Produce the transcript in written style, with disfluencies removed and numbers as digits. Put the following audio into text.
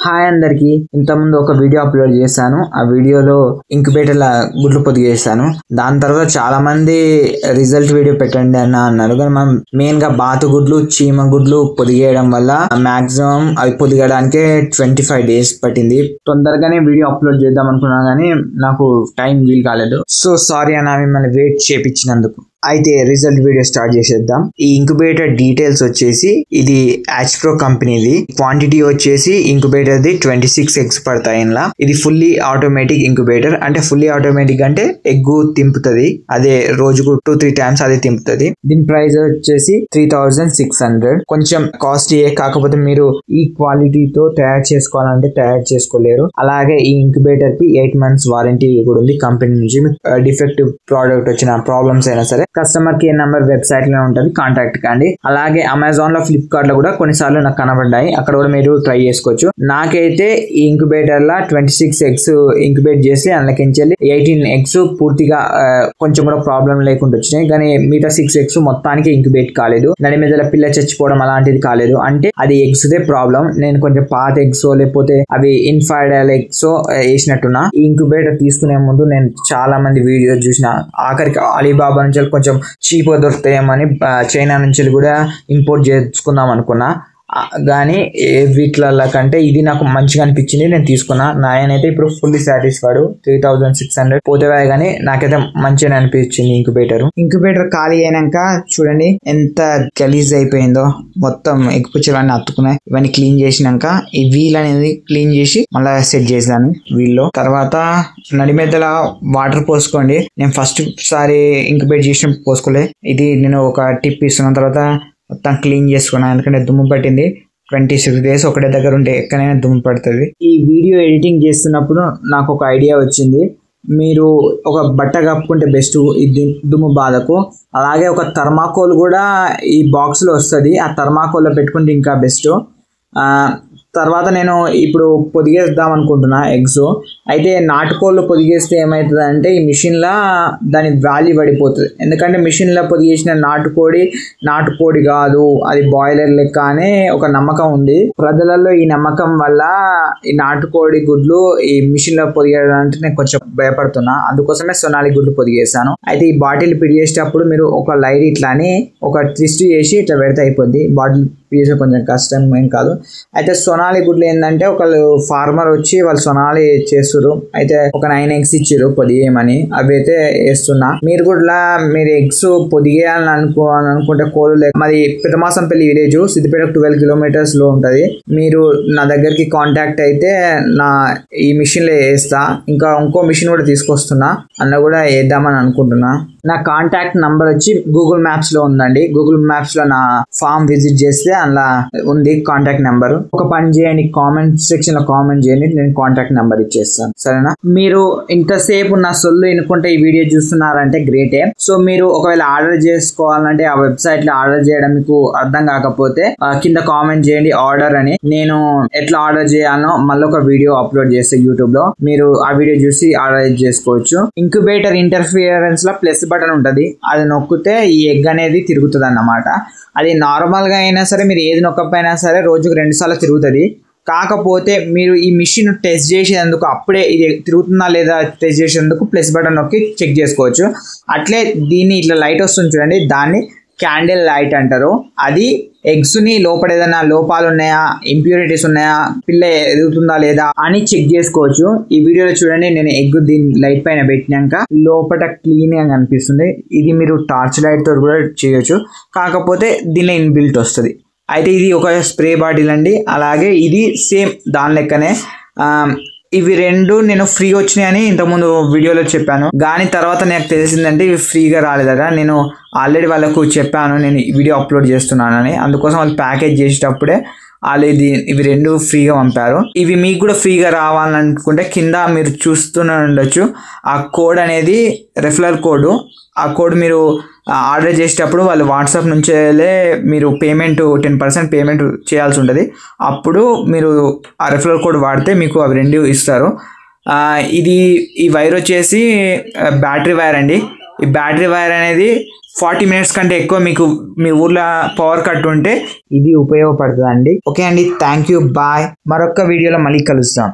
Hi అందరికి ఇంతకుముందు ఒక వీడియో అప్లోడ్ చేశాను. ఆ వీడియోలో ఇంక్యుబేటర్ల గుడ్లు పొదిగేసాను. దాని తర్వాత చాలా మంది రిజల్ట్ వీడియో పెట్టండి అన్న అన్నారు. కానీ మనం మెయిన్ గా బాతు గుడ్లు, చీమ గుడ్లు పొదిగేయడం వల్ల మాక్సిమం అవి పొదిగడానికే 25 days పట్టింది. తొందరగానే వీడియో అప్లోడ్ చేద్దాం అనుకున్నా కానీ నాకు టైం వీలు కాలేదు. సో సారీ అన్న మిమ్మల్ని వెయిట్ చేపించినందుకు. అయితే రిజల్ట్ వీడియో స్టార్ట్ చేసేద్దాం. ఈ ఇంక్యుబేటర్ డీటెయిల్స్ వచ్చేసి ఇది యాచ్ప్రో కంపెనీది. క్వాంటిటీ వచ్చేసి ఇంక్యుబేటర్ ది 26 eggs పడతాయి. ఇలా ఇది ఫుల్లీ ఆటోమేటిక్ ఇంక్యుబేటర్. అంటే ఫుల్లీ ఆటోమేటిక్ అంటే ఎగ్గు తింపుతుంది, అదే రోజుకు 2-3 times అదే తింపుతుంది. దీని ప్రైస్ వచ్చేసి 3600. కొంచెం కాస్ట్లీ, కాకపోతే మీరు ఈ క్వాలిటీతో తయారు చేసుకోవాలంటే తయారు చేసుకోలేరు. అలాగే ఈ ఇంక్యుబేటర్ కి 8 months వారంటీ కూడా ఉంది కంపెనీ నుంచి. డిఫెక్టివ్ ప్రోడక్ట్ వచ్చిన ప్రాబ్లమ్స్ అయినా సరే కస్టమర్ కేర్ నంబర్ వెబ్సైట్ లో ఉంటుంది, కాంటాక్ట్ కండి. అలాగే అమెజాన్ లో, ఫ్లిప్కార్ట్ లో కూడా కొన్నిసార్లు నాకు కనబడ్డాయి, అక్కడ కూడా మీరు ట్రై చేసుకోవచ్చు. నాకైతే ఈ ఇంక్యుబేటర్ లా 26 eggs ఇంక్యుబేట్ చేసి అందులోకించి 18 eggs పూర్తిగా కొంచెం కూడా ప్రాబ్లం లేకుండా వచ్చినాయి. కానీ మిగతా 6 eggs మొత్తానికి ఇంక్యుబేట్ కాలేదు. దాని మీద పిల్ల చచ్చిపోవడం అలాంటిది కాలేదు. అంటే అది ఎగ్స్ దే ప్రాబ్లం. నేను కొంచెం పాత ఎగ్స్ లేకపోతే అవి ఇన్ఫైడల్ ఎగ్స్ వేసినట్టున్నా. ఈ ఇంక్యుబేటర్ తీసుకునే ముందు నేను చాలా మంది వీడియోస్ చూసిన, ఆఖరికి అలీబాబా నుంచి కొంచెం చీప్ గా దొరుకుతాయేమని చైనా నుంచి కూడా ఇంపోర్ట్ చేసుకుందాం అనుకున్నా. కానీ వీటిల కంటే ఇది నాకు మంచిగా అనిపించింది, నేను తీసుకున్నా. నాయనైతే ఇప్పుడు ఫుల్లీ సాటిస్ఫైడ్. 3600 పోతేవే కానీ నాకైతే మంచిగా అనిపించింది ఇంక్యుబేటర్ ఖాళీ అయినాక చూడండి ఎంత గలీజ్ అయిపోయిందో. మొత్తం ఎగ్ పుచ్చలన్నీ అత్తుకున్నాయి. ఇవన్నీ క్లీన్ చేసినాక ఈ వీల్ అనేది క్లీన్ చేసి మళ్ళీ సెట్ చేశాను. వీల్లో తర్వాత నడిమెద్దల వాటర్ పోసుకోండి. నేను ఫస్ట్ సారి ఇంక్యుబేట్ చేసినప్పుడు పోసుకోలే. ఇది నేను ఒక టిప్ ఇస్తున్న తర్వాత మొత్తం క్లీన్ చేసుకున్నాను, ఎందుకంటే దుమ్ము పట్టింది. 26 days ఒకటే దగ్గర ఉంటే ఎక్కడైనా దుమ్ము పడుతుంది. ఈ వీడియో ఎడిటింగ్ చేస్తున్నప్పుడు నాకు ఒక ఐడియా వచ్చింది. మీరు ఒక బట్ట కప్పుకుంటే బెస్ట్ ఇది దుమ్ము బాధకు. అలాగే ఒక థర్మాకోల్ కూడా ఈ బాక్స్లో వస్తుంది, ఆ థర్మాకోల్లో పెట్టుకుంటే ఇంకా బెస్ట్. తర్వాత నేను ఇప్పుడు పొదిగేద్దాం అనుకుంటున్నా ఎగ్స్. అయితే నాటుకోళ్ళు పొదిగేస్తే ఏమవుతుంది అంటే ఈ మిషన్లో దాని వాల్యూ పడిపోతుంది. ఎందుకంటే మిషన్లో పొదిగేసిన నాటుకోడి కాదు, అది బాయిలర్ లెక్క అనే ఒక నమ్మకం ఉంది ప్రజలలో. ఈ నమ్మకం వల్ల ఈ నాటుకోడి గుడ్లు ఈ మిషన్లో పొదిగేయడానికి నేను కొంచెం భయపడుతున్నా. అందుకోసమే సొనాలి గుడ్లు పొదిగేసాను. అయితే ఈ బాటిల్ పిడిగేసేటప్పుడు మీరు ఒక లైట్ ఇట్లా అని ఒక ట్విస్ట్ చేసి ఇట్లా పెడితే అయిపోద్ది. బాటిల్ పీసే కొంచెం కష్టం ఏం కాదు. అయితే సొనాలి గుడ్లు ఏంటంటే ఒకళ్ళు ఫార్మర్ వచ్చి వాళ్ళు సొనాలి చేస్తున్నారు. అయితే ఒక 9 eggs ఇచ్చారు పొదిగేయమని, అవి అయితే వేస్తున్నా. మీరు కూడా మీరు ఎగ్స్ పొదిగేయాలని అనుకుంటే కోళ్ళు మాది పెద్దమాసంపల్లి విలేజ్, సిద్దిపేట 12 kilometers లో ఉంటది. మీరు నా దగ్గరికి కాంటాక్ట్ అయితే నా ఈ మిషన్ లో వేస్తా. ఇంకా ఇంకో మిషన్ కూడా తీసుకొస్తున్నా, అన్న కూడా వేద్దామని అనుకుంటున్నా. నా కాంటాక్ట్ నంబర్ వచ్చి గూగుల్ మ్యాప్స్ లో ఉందండి. గూగుల్ మ్యాప్స్ లో నా ఫామ్ విజిట్ చేస్తే అందులో ఉంది కాంటాక్ట్ నెంబర్. ఒక పని చేయండి, కామెంట్ సెక్షన్ లో కామెంట్ చేయండి, నేను కాంటాక్ట్ నెంబర్ ఇచ్చేస్తాను, సరేనా? మీరు ఇంతసేపు నా సొల్లు ఎన్నుకుంటే ఈ వీడియో చూస్తున్నారంటే గ్రేటే. సో మీరు ఒకవేళ ఆర్డర్ చేసుకోవాలంటే ఆ వెబ్సైట్ లో ఆర్డర్ చేయడం మీకు అర్థం కాకపోతే కింద కామెంట్ చేయండి ఆర్డర్ అని. నేను ఎట్లా ఆర్డర్ చేయాలో మళ్ళీ ఒక వీడియో అప్లోడ్ చేస్తే యూట్యూబ్ లో, మీరు ఆ వీడియో చూసి ఆర్డర్ చేసుకోవచ్చు. ఇంక్యుబేటర్ ఇంటర్ఫియరెన్స్ లో ప్లస్ బటన్ ఉంటుంది, అది నొక్కితే ఈ ఎగ్ అనేది తిరుగుతుంది అన్నమాట. అది నార్మల్గా అయినా సరే మీరు ఏది నొక్కపోయినా సరే రోజుకు 2 సార్లు తిరుగుతుంది. కాకపోతే మీరు ఈ మిషన్ టెస్ట్ చేసేందుకు అప్పుడే ఇది తిరుగుతుందా లేదా టెస్ట్ చేసేందుకు ప్లస్ బటన్ నొక్కి చెక్ చేసుకోవచ్చు. అట్లే దీన్ని ఇట్లా లైట్ వస్తుంది చూడండి, దాన్ని క్యాండిల్ లైట్ అంటారు. అది ఎగ్స్ని లోపల ఏదైనా లోపాలు ఉన్నాయా, ఇంప్యూరిటీస్ ఉన్నాయా, పిల్ల ఎదుగుతుందా లేదా అని చెక్ చేసుకోవచ్చు. ఈ వీడియోలో చూడండి, నేను ఎగ్ దీని లైట్ పైన పెట్టినాక లోపల క్లీన్ గా కనిపిస్తుంది. ఇది మీరు టార్చ్ లైట్ తో కూడా చేయొచ్చు, కాకపోతే దీనిలో ఇన్బిల్ట్ వస్తుంది. అయితే ఇది ఒక స్ప్రే బాటిల్ అండి. అలాగే ఇది సేమ్ దాని లెక్కనే. ఇవి రెండు నేను ఫ్రీ వచ్చినాయని ఇంతకుముందు వీడియోలో చెప్పాను, కానీ తర్వాత నాకు తెలిసిందంటే ఇవి ఫ్రీగా రాలేదట. నేను ఆల్రెడీ వాళ్ళకు చెప్పాను నేను వీడియో అప్లోడ్ చేస్తున్నానని, అందుకోసం వాళ్ళు ప్యాకేజ్ చేసేటప్పుడే వాళ్ళు ఇవి రెండు ఫ్రీగా పంపారు. ఇవి మీకు కూడా ఫ్రీగా రావాలనుకుంటే కింద మీరు చూస్తూనే ఉండొచ్చు, ఆ కోడ్ అనేది రెఫరల్ కోడ్. ఆ కోడ్ మీరు ఆర్డర్ చేసేటప్పుడు వాళ్ళు వాట్సాప్ నుంచే మీరు పేమెంట్ 10% పేమెంట్ చేయాల్సి ఉంటుంది. అప్పుడు మీరు ఆ రెఫరల్ కోడ్ వాడితే మీకు అవి 2 ఇస్తారు. ఈ వైర్ వచ్చేసి బ్యాటరీ వైర్ అండి. ఈ బ్యాటరీ వైర్ అనేది 40 minutes కంటే ఎక్కువ మీకు మీ ఊర్లో పవర్ కట్ ఉంటే ఇది ఉపయోగపడుతుంది అండి. ఓకే అండి, థ్యాంక్ యూ, బాయ్. మరొక వీడియోలో మళ్ళీ కలుస్తాం.